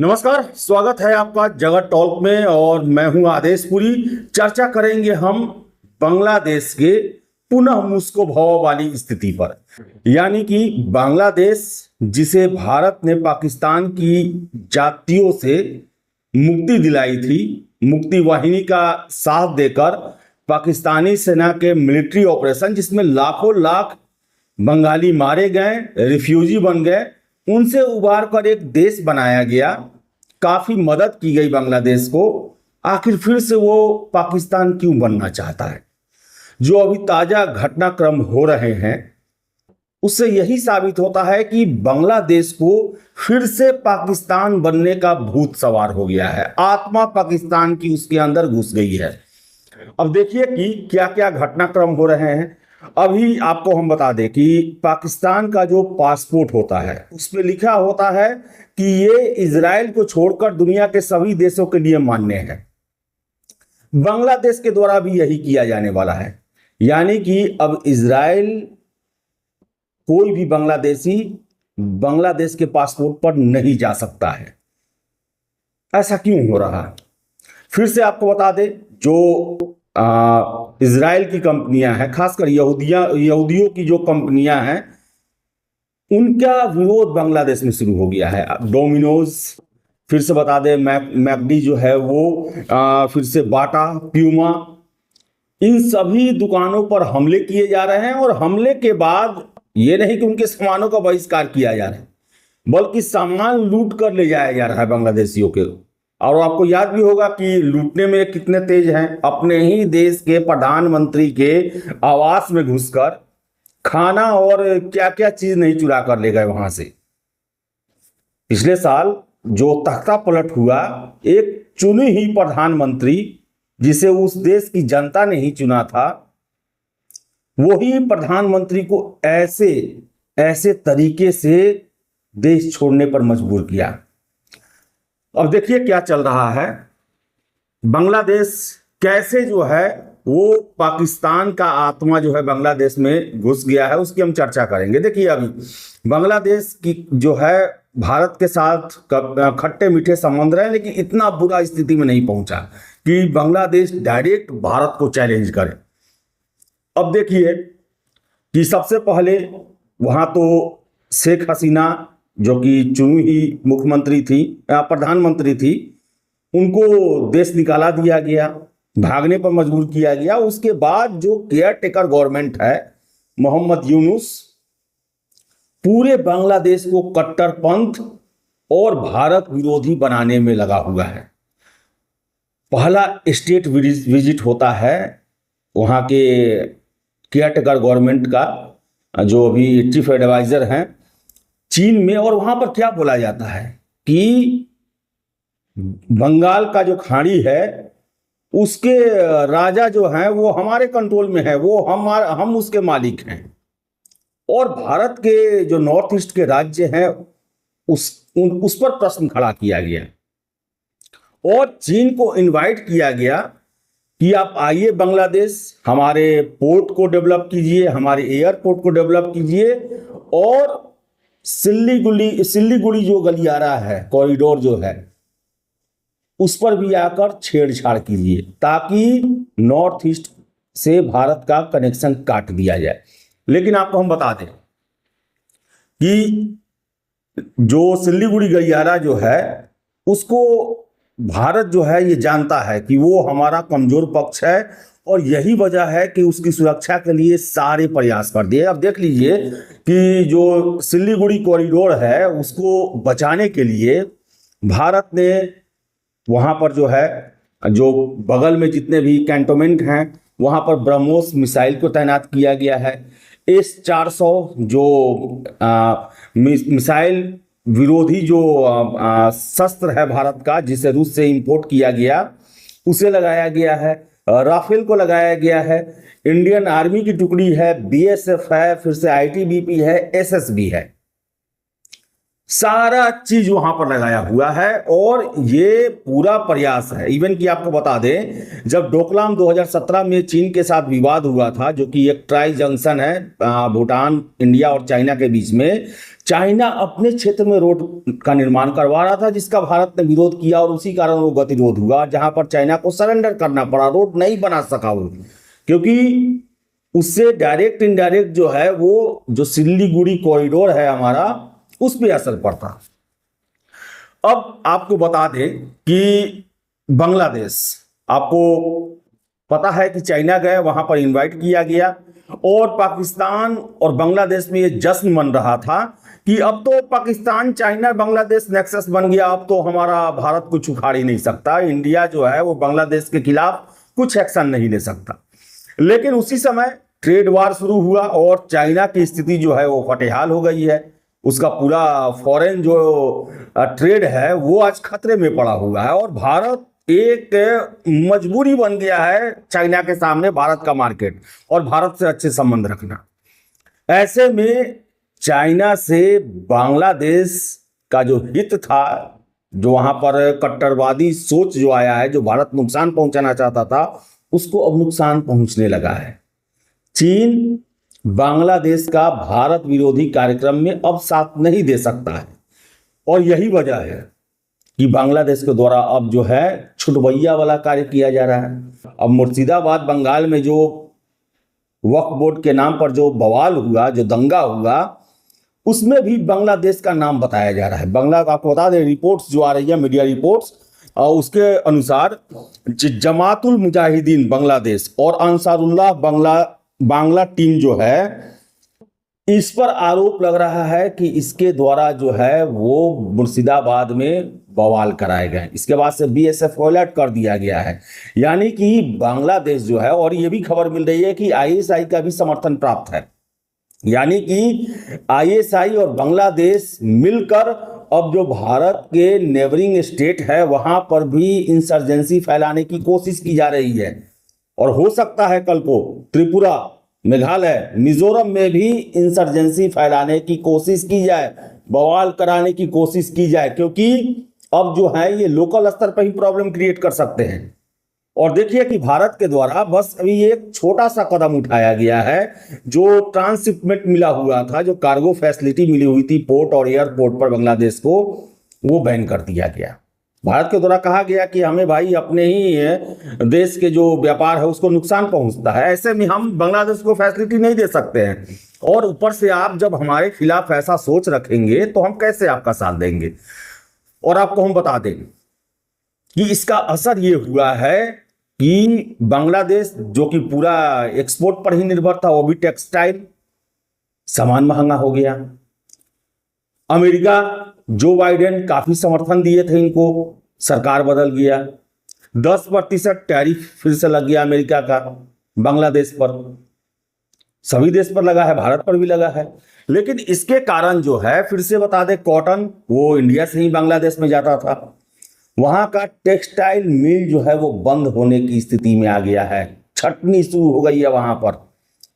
नमस्कार, स्वागत है आपका जगत टॉक में और मैं हूं आदेशपुरी। चर्चा करेंगे हम बांग्लादेश के पुनः मुस्कोभाव वाली स्थिति पर, यानी कि बांग्लादेश जिसे भारत ने पाकिस्तान की जातियों से मुक्ति दिलाई थी, मुक्ति वाहिनी का साथ देकर पाकिस्तानी सेना के मिलिट्री ऑपरेशन जिसमें लाखों लाख बंगाली मारे गए, रिफ्यूजी बन गए, उनसे उबार कर एक देश बनाया गया। काफी मदद की गई बांग्लादेश को। आखिर फिर से वो पाकिस्तान क्यों बनना चाहता है? जो अभी ताजा घटनाक्रम हो रहे हैं उससे यही साबित होता है कि बांग्लादेश को फिर से पाकिस्तान बनने का भूत सवार हो गया है। आत्मा पाकिस्तान की उसके अंदर घुस गई है। अब देखिए कि क्या क्या घटनाक्रम हो रहे हैं। अभी आपको हम बता दें कि पाकिस्तान का जो पासपोर्ट होता है उस पर लिखा होता है कि ये इजराइल को छोड़कर दुनिया के सभी देशों के लिए मान्य है। बांग्लादेश के द्वारा भी यही किया जाने वाला है, यानी कि अब इजराइल कोई भी बांग्लादेशी बांग्लादेश के पासपोर्ट पर नहीं जा सकता है। ऐसा क्यों हो रहा है? फिर से आपको बता दें, जो इजराइल की कंपनियां हैं, खासकर यहूदियों की जो कंपनियां हैं, उनका विरोध बांग्लादेश में शुरू हो गया है। डोमिनोज, फिर से बता दें मैकडी जो है वो, फिर से बाटा, प्यूमा, इन सभी दुकानों पर हमले किए जा रहे हैं। और हमले के बाद ये नहीं कि उनके सामानों का बहिष्कार किया जा रहा है, बल्कि सामान लूट कर ले जाया जा रहा है बांग्लादेशियों के। और आपको याद भी होगा कि लूटने में कितने तेज हैं। अपने ही देश के प्रधानमंत्री के आवास में घुसकर खाना और क्या क्या चीज नहीं चुरा कर ले गए वहां से। पिछले साल जो तख्ता पलट हुआ, एक चुनी ही प्रधानमंत्री जिसे उस देश की जनता ने ही चुना था, वही प्रधानमंत्री को ऐसे ऐसे तरीके से देश छोड़ने पर मजबूर किया। अब देखिए क्या चल रहा है। बांग्लादेश कैसे जो है वो पाकिस्तान का आत्मा जो है बांग्लादेश में घुस गया है, उसकी हम चर्चा करेंगे। देखिए अभी बांग्लादेश की जो है भारत के साथ खट्टे मीठे संबंध रहे, लेकिन इतना बुरा स्थिति में नहीं पहुंचा कि बांग्लादेश डायरेक्ट भारत को चैलेंज करे। अब देखिए कि सबसे पहले वहां तो शेख हसीना जो कि चुनी ही मुख्यमंत्री थी, प्रधानमंत्री थी, उनको देश निकाला दिया गया, भागने पर मजबूर किया गया। उसके बाद जो केयर टेकर गवर्नमेंट है, मोहम्मद यूनुस, पूरे बांग्लादेश को कट्टरपंथ और भारत विरोधी बनाने में लगा हुआ है। पहला स्टेट विजिट होता है वहाँ के केयर टेकर गवर्नमेंट का, जो अभी चीफ एडवाइजर हैं, चीन में। और वहां पर क्या बोला जाता है कि बंगाल का जो खाड़ी है उसके राजा जो हैं वो हमारे कंट्रोल में है, वो हम उसके मालिक हैं। और भारत के जो नॉर्थ ईस्ट के राज्य हैं उस पर प्रश्न खड़ा किया गया और चीन को इनवाइट किया गया कि आप आइए बांग्लादेश, हमारे पोर्ट को डेवलप कीजिए, हमारे एयरपोर्ट को डेवलप कीजिए, और सिल्लीगुड़ी जो गलियारा है, कॉरिडोर जो है, उस पर भी आकर छेड़छाड़ कीजिए ताकि नॉर्थ ईस्ट से भारत का कनेक्शन काट दिया जाए। लेकिन आपको हम बता दें कि जो सिल्लीगुड़ी गलियारा जो है उसको भारत जो है ये जानता है कि वो हमारा कमजोर पक्ष है, और यही वजह है कि उसकी सुरक्षा के लिए सारे प्रयास कर दिए। अब देख लीजिए कि जो सिल्लीगुड़ी कॉरिडोर है उसको बचाने के लिए भारत ने वहाँ पर जो है, जो बगल में जितने भी कैंटोनमेंट हैं वहाँ पर ब्रह्मोस मिसाइल को तैनात किया गया है। S-400 जो मिसाइल विरोधी जो शस्त्र है भारत का, जिसे रूस से इंपोर्ट किया गया, उसे लगाया गया है। राफेल को लगाया गया है। इंडियन आर्मी की टुकड़ी है, BSF है, फिर से ITBP है, SSB है। सारा चीज वहां पर लगाया हुआ है और ये पूरा प्रयास है। इवन कि आपको बता दें, जब डोकलाम 2017 में चीन के साथ विवाद हुआ था, जो कि एक ट्राई जंक्शन है भूटान, इंडिया और चाइना के बीच में, चाइना अपने क्षेत्र में रोड का निर्माण करवा रहा था, जिसका भारत ने विरोध किया और उसी कारण वो गतिरोध हुआ, जहां पर चाइना को सरेंडर करना पड़ा, रोड नहीं बना सका वो, क्योंकि उससे डायरेक्ट इनडायरेक्ट जो है वो जो सिल्लीगुड़ी कॉरिडोर है हमारा, उस पर असर पड़ता। अब आपको बता दें कि बांग्लादेश, आपको पता है कि चाइना गए, वहां पर इनवाइट किया गया और पाकिस्तान और बांग्लादेश में ये जश्न मन रहा था कि अब तो पाकिस्तान चाइना बांग्लादेश नेक्सस बन गया, अब तो हमारा भारत कुछ उखाड़ ही नहीं सकता, इंडिया जो है वो बांग्लादेश के खिलाफ कुछ एक्शन नहीं ले सकता। लेकिन उसी समय ट्रेड वार शुरू हुआ और चाइना की स्थिति जो है वो फटेहाल हो गई है, उसका पूरा फॉरेन जो ट्रेड है वो आज खतरे में पड़ा हुआ है और भारत एक मजबूरी बन गया है चाइना के सामने भारत का मार्केट और भारत से अच्छे संबंध रखना। ऐसे में चाइना से बांग्लादेश का जो हित था, जो वहां पर कट्टरवादी सोच जो आया है, जो भारत नुकसान पहुंचाना चाहता था, उसको अब नुकसान पहुंचने लगा है। चीन बांग्लादेश का भारत विरोधी कार्यक्रम में अब साथ नहीं दे सकता है और यही वजह है कि बांग्लादेश के द्वारा अब जो है छुटभैया वाला कार्य किया जा रहा है। अब मुर्शिदाबाद बंगाल में जो वक्फ बोर्ड के नाम पर जो बवाल हुआ, जो दंगा हुआ, उसमें भी बांग्लादेश का नाम बताया जा रहा है। आपको बता दें, रिपोर्ट्स जो आ रही है, मीडिया रिपोर्ट्स, उसके अनुसार जमातुल मुजाहिदीन बांग्लादेश और अंसारुल्लाह बांग्ला टीम जो है, इस पर आरोप लग रहा है कि इसके द्वारा जो है वो मुर्शिदाबाद में बवाल कराए गए। इसके बाद से बीएसएफ को अलर्ट कर दिया गया है। यानी कि बांग्लादेश जो है, और ये भी खबर मिल रही है कि आईएसआई का भी समर्थन प्राप्त है, यानी कि आईएसआई और बांग्लादेश मिलकर अब जो भारत के नेबरिंग स्टेट है वहां पर भी इंसर्जेंसी फैलाने की कोशिश की जा रही है और हो सकता है कल को त्रिपुरा, मेघालय, मिजोरम में भी इंसर्जेंसी फैलाने की कोशिश की जाए, बवाल कराने की कोशिश की जाए, क्योंकि अब जो है ये लोकल स्तर पर ही प्रॉब्लम क्रिएट कर सकते हैं। और देखिए कि भारत के द्वारा बस अभी एक छोटा सा कदम उठाया गया है, जो ट्रांसशिपमेंट मिला हुआ था, जो कार्गो फैसिलिटी मिली हुई थी पोर्ट और एयरपोर्ट पर बांग्लादेश को, वो बैन कर दिया गया। भारत के द्वारा कहा गया कि हमें भाई अपने ही देश के जो व्यापार है उसको नुकसान पहुंचता है, ऐसे में हम बांग्लादेश को फैसिलिटी नहीं दे सकते हैं, और ऊपर से आप जब हमारे खिलाफ ऐसा सोच रखेंगे तो हम कैसे आपका साथ देंगे। और आपको हम बता दें कि इसका असर ये हुआ है कि बांग्लादेश जो कि पूरा एक्सपोर्ट पर ही निर्भर था, वो भी टेक्सटाइल सामान महंगा हो गया। अमेरिका, जो बाइडेन काफी समर्थन दिए थे इनको, सरकार बदल गया, 10% टैरिफ फिर से लग गया अमेरिका का बांग्लादेश पर। सभी देश पर लगा है, भारत पर भी लगा है। लेकिन इसके कारण जो है, फिर से बता दें, कॉटन वो इंडिया से ही बांग्लादेश में जाता था, वहां का टेक्सटाइल मिल जो है वो बंद होने की स्थिति में आ गया है, छटनी शुरू हो गई है वहां पर।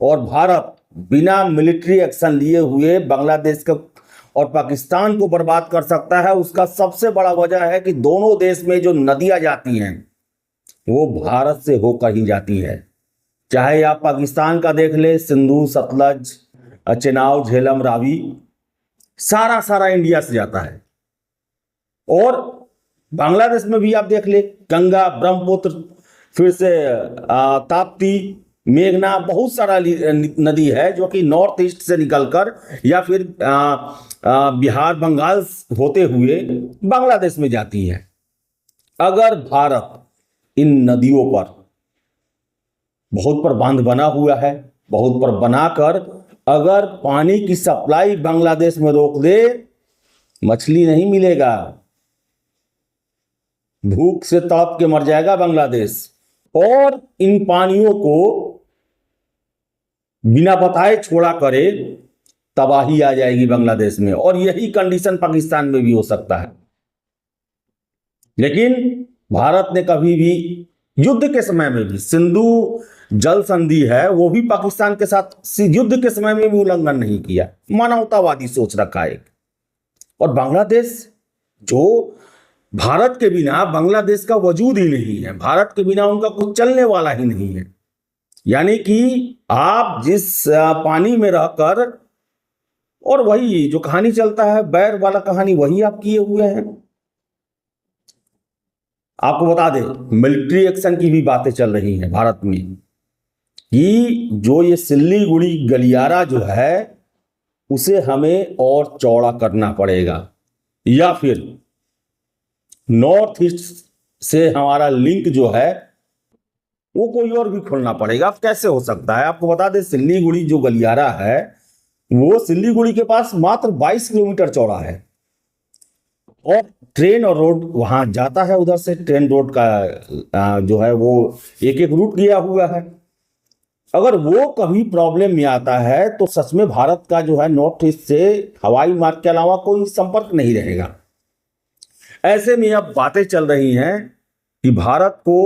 और भारत बिना मिलिट्री एक्शन लिए हुए बांग्लादेश का और पाकिस्तान को बर्बाद कर सकता है। उसका सबसे बड़ा वजह है कि दोनों देश में जो नदियां जाती हैं वो भारत से होकर ही जाती है। चाहे आप पाकिस्तान का देख ले, सिंधु, सतलज, चेनाब, झेलम, रावी, सारा इंडिया से जाता है। और बांग्लादेश में भी आप देख ले, गंगा, ब्रह्मपुत्र, फिर से ताप्ती, मेघना, बहुत सारा नदी है जो कि नॉर्थ ईस्ट से निकलकर या फिर बिहार, बंगाल होते हुए बांग्लादेश में जाती है। अगर भारत इन नदियों पर, बहुत पर बांध बना हुआ है, बहुत पर बनाकर अगर पानी की सप्लाई बांग्लादेश में रोक दे, मछली नहीं मिलेगा, भूख से तड़प के मर जाएगा बांग्लादेश। और इन पानियों को बिना बताए छोड़ा करे, तबाही आ जाएगी बांग्लादेश में, और यही कंडीशन पाकिस्तान में भी हो सकता है। लेकिन भारत ने कभी भी युद्ध के समय में भी, सिंधु जल संधि है वो भी पाकिस्तान के साथ युद्ध के समय में भी उल्लंघन नहीं किया, मानवतावादी सोच रखा है। और बांग्लादेश जो भारत के बिना, बांग्लादेश का वजूद ही नहीं है, भारत के बिना उनका कुछ चलने वाला ही नहीं है। यानी कि आप जिस पानी में रहकर और वही जो कहानी चलता है बैर वाला कहानी वही आप किए हुए हैं। आपको बता दें मिलिट्री एक्शन की भी बातें चल रही हैं भारत में कि जो ये सिल्लीगुड़ी गलियारा जो है उसे हमें और चौड़ा करना पड़ेगा, या फिर नॉर्थ ईस्ट से हमारा लिंक जो है वो कोई और भी खोलना पड़ेगा। अब कैसे हो सकता है? आपको बता दें सिल्लीगुड़ी जो गलियारा है वो सिल्लीगुड़ी के पास मात्र 22 किलोमीटर चौड़ा है और ट्रेन और रोड वहां जाता है, उधर से ट्रेन रोड का जो है वो एक एक रूट गया हुआ है। अगर वो कभी प्रॉब्लम में आता है तो सच में भारत का जो है नॉर्थ ईस्ट से हवाई मार्ग के अलावा कोई संपर्क नहीं रहेगा। ऐसे में अब बातें चल रही हैं कि भारत को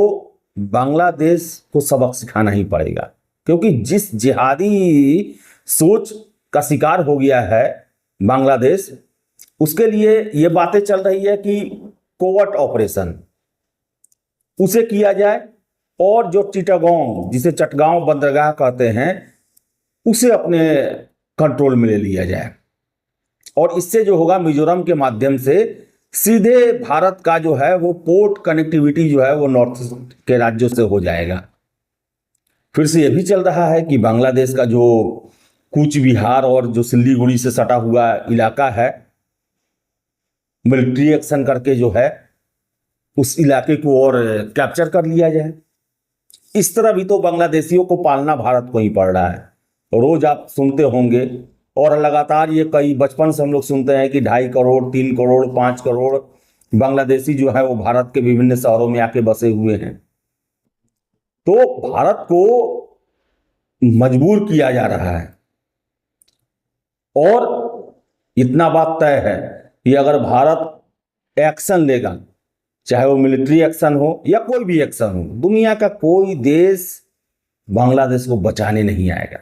बांग्लादेश को सबक सिखाना ही पड़ेगा, क्योंकि जिस जिहादी सोच का शिकार हो गया है बांग्लादेश, उसके लिए ये बातें चल रही है कि कोवर्ट ऑपरेशन उसे किया जाए और जो चिटागोंग जिसे चटगांव बंदरगाह कहते हैं उसे अपने कंट्रोल में ले लिया जाए। और इससे जो होगा मिजोरम के माध्यम से सीधे भारत का जो है वो पोर्ट कनेक्टिविटी जो है वो नॉर्थ के राज्यों से हो जाएगा। फिर से ये भी चल रहा है कि बांग्लादेश का जो कूच बिहार और जो सिल्लीगुड़ी से सटा हुआ इलाका है मिलिट्री एक्शन करके जो है उस इलाके को और कैप्चर कर लिया जाए। इस तरह भी तो बांग्लादेशियों को पालना भारत को ही पड़ रहा है। रोज आप सुनते होंगे और लगातार ये कई बचपन से हम लोग सुनते हैं कि 2.5 करोड़ 3 करोड़ 5 करोड़ बांग्लादेशी जो है वो भारत के विभिन्न शहरों में आके बसे हुए हैं। तो भारत को मजबूर किया जा रहा है और इतना बात तय है कि अगर भारत एक्शन लेगा, चाहे वो मिलिट्री एक्शन हो या कोई भी एक्शन हो, दुनिया का कोई देश बांग्लादेश को बचाने नहीं आएगा।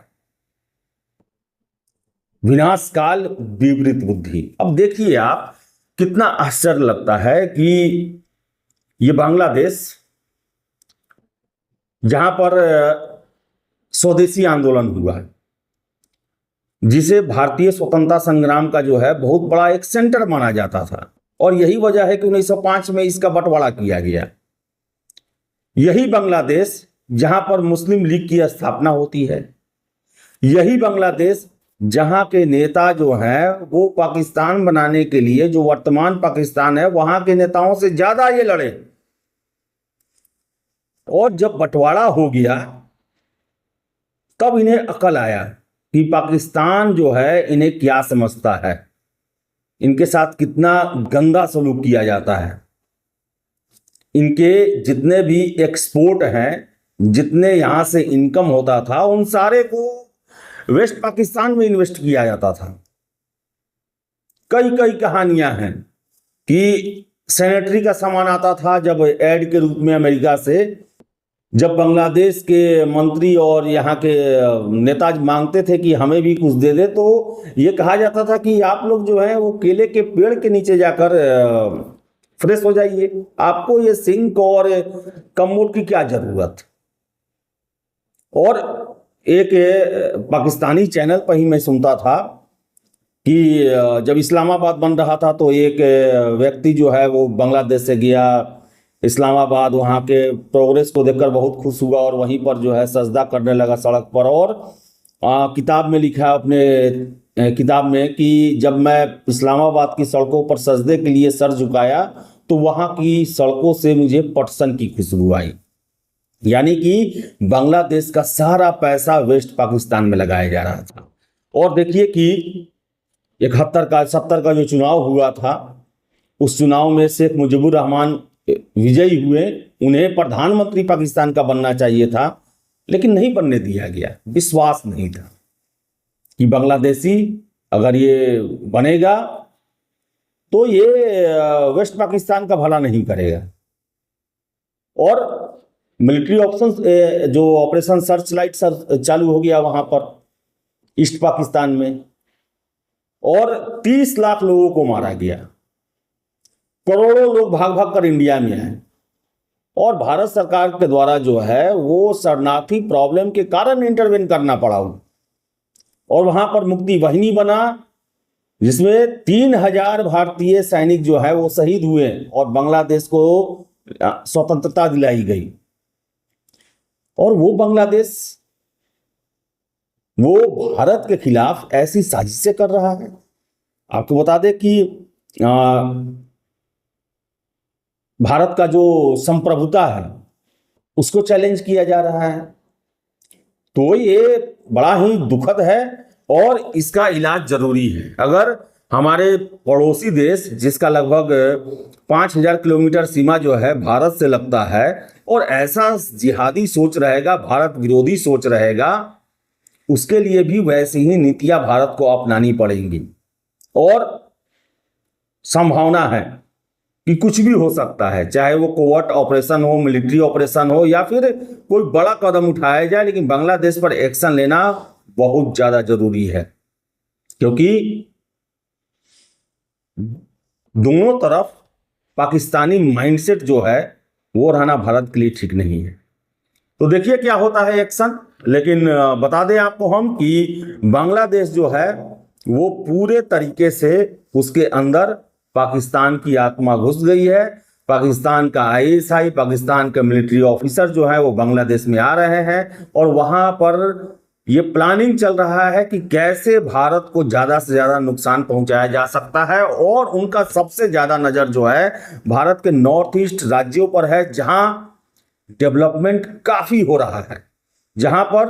विनाश काल विपरीत बुद्धि। अब देखिए आप कितना आश्चर्य लगता है कि ये बांग्लादेश जहां पर स्वदेशी आंदोलन हुआ, जिसे भारतीय स्वतंत्रता संग्राम का जो है बहुत बड़ा एक सेंटर माना जाता था, और यही वजह है कि 1905 में इसका बंटवारा किया गया। यही बांग्लादेश जहां पर मुस्लिम लीग की स्थापना होती है, यही बांग्लादेश जहां के नेता जो हैं वो पाकिस्तान बनाने के लिए, जो वर्तमान पाकिस्तान है, वहां के नेताओं से ज्यादा ये लड़े। और जब बंटवारा हो गया तब इन्हें अकल आया कि पाकिस्तान जो है इन्हें क्या समझता है, इनके साथ कितना गंदा सलूक किया जाता है। इनके जितने भी एक्सपोर्ट हैं, जितने यहां से इनकम होता था, उन सारे को वेस्ट पाकिस्तान में इन्वेस्ट किया जाता था। कई कई कहानियां हैं कि सैनिटरी का सामान आता था जब एड के रूप में अमेरिका से, जब बांग्लादेश के मंत्री और यहाँ के नेता मांगते थे कि हमें भी कुछ दे दे, तो ये कहा जाता था कि आप लोग जो है वो केले के पेड़ के नीचे जाकर फ्रेश हो जाइए, आपको ये सिंक और कमोड की क्या जरूरत। और एक पाकिस्तानी चैनल पर ही मैं सुनता था कि जब इस्लामाबाद बन रहा था तो एक व्यक्ति जो है वो बांग्लादेश से गया इस्लामाबाद, वहाँ के प्रोग्रेस को देखकर बहुत खुश हुआ और वहीं पर जो है सजदा करने लगा सड़क पर। और किताब में लिखा अपने किताब में कि जब मैं इस्लामाबाद की सड़कों पर सजदे के लिए सर झुकाया तो वहाँ की सड़कों से मुझे पटसन की खुशबू आई। यानी कि बांग्लादेश का सारा पैसा वेस्ट पाकिस्तान में लगाया जा रहा था। और देखिए कि 70 का जो चुनाव हुआ था, उस चुनाव में शेख मुजीबुर रहमान विजयी हुए। उन्हें प्रधानमंत्री पाकिस्तान का बनना चाहिए था, लेकिन नहीं बनने दिया गया। विश्वास नहीं था कि बांग्लादेशी अगर ये बनेगा तो ये वेस्ट पाकिस्तान का भला नहीं करेगा। और मिलिट्री ऑप्शन जो ऑपरेशन सर्च लाइट चालू हो गया वहां पर ईस्ट पाकिस्तान में, और 30 लाख लोगों को मारा गया। करोड़ों लोग भाग भाग कर इंडिया में आए और भारत सरकार के द्वारा जो है वो शरणार्थी प्रॉब्लम के कारण इंटरवेन करना पड़ा। और वहां पर मुक्ति वाहिनी बना जिसमें 3,000 भारतीय सैनिक जो है वो शहीद हुए और बांग्लादेश को स्वतंत्रता दिलाई गई। और वो बांग्लादेश वो भारत के खिलाफ ऐसी साजिशें कर रहा है। आपको बता दें कि भारत का जो संप्रभुता है उसको चैलेंज किया जा रहा है। तो ये बड़ा ही दुखद है और इसका इलाज जरूरी है। अगर हमारे पड़ोसी देश जिसका लगभग 5,000 किलोमीटर सीमा जो है भारत से लगता है और ऐसा जिहादी सोच रहेगा, भारत विरोधी सोच रहेगा, उसके लिए भी वैसी ही नीतियां भारत को अपनानी पड़ेंगी। और संभावना है कि कुछ भी हो सकता है, चाहे वो कोवर्ट ऑपरेशन हो, मिलिट्री ऑपरेशन हो या फिर कोई बड़ा कदम उठाया जाए, लेकिन बांग्लादेश पर एक्शन लेना बहुत ज्यादा जरूरी है, क्योंकि दोनों तरफ पाकिस्तानी माइंडसेट जो है वो रहना भारत के लिए ठीक नहीं है। तो देखिए क्या होता है एक्शन। लेकिन बता दें आपको हम कि बांग्लादेश जो है वो पूरे तरीके से उसके अंदर पाकिस्तान की आत्मा घुस गई है। पाकिस्तान का ISI, पाकिस्तान के मिलिट्री ऑफिसर जो है वो बांग्लादेश में आ रहे हैं और वहां पर ये प्लानिंग चल रहा है कि कैसे भारत को ज्यादा से ज्यादा नुकसान पहुंचाया जा सकता है। और उनका सबसे ज्यादा नजर जो है भारत के नॉर्थ ईस्ट राज्यों पर है, जहां डेवलपमेंट काफी हो रहा है, जहां पर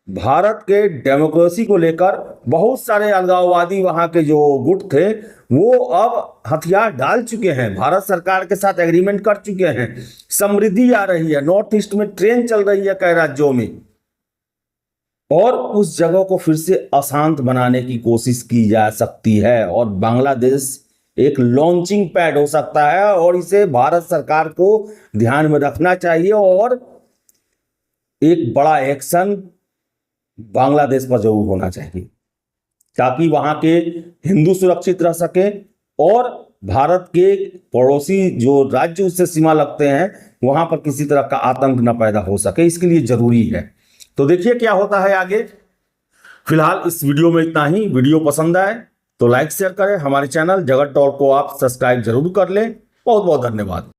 भारत के डेमोक्रेसी को लेकर बहुत सारे अलगाववादी वहां के जो गुट थे वो अब हथियार डाल चुके हैं, भारत सरकार के साथ एग्रीमेंट कर चुके हैं। समृद्धि आ रही है, नॉर्थ ईस्ट में ट्रेन चल रही है कई राज्यों में, और उस जगह को फिर से अशांत बनाने की कोशिश की जा सकती है। और बांग्लादेश एक लॉन्चिंग पैड हो सकता है और इसे भारत सरकार को ध्यान में रखना चाहिए और एक बड़ा एक्शन बांग्लादेश पर जरूर होना चाहिए, ताकि वहां के हिंदू सुरक्षित रह सके और भारत के पड़ोसी जो राज्य उससे सीमा लगते हैं वहां पर किसी तरह का आतंक न पैदा हो सके। इसके लिए जरूरी है। तो देखिए क्या होता है आगे। फिलहाल इस वीडियो में इतना ही। वीडियो पसंद आए तो लाइक शेयर करें। हमारे चैनल जगत टॉक को आप सब्सक्राइब जरूर कर लें। बहुत बहुत धन्यवाद।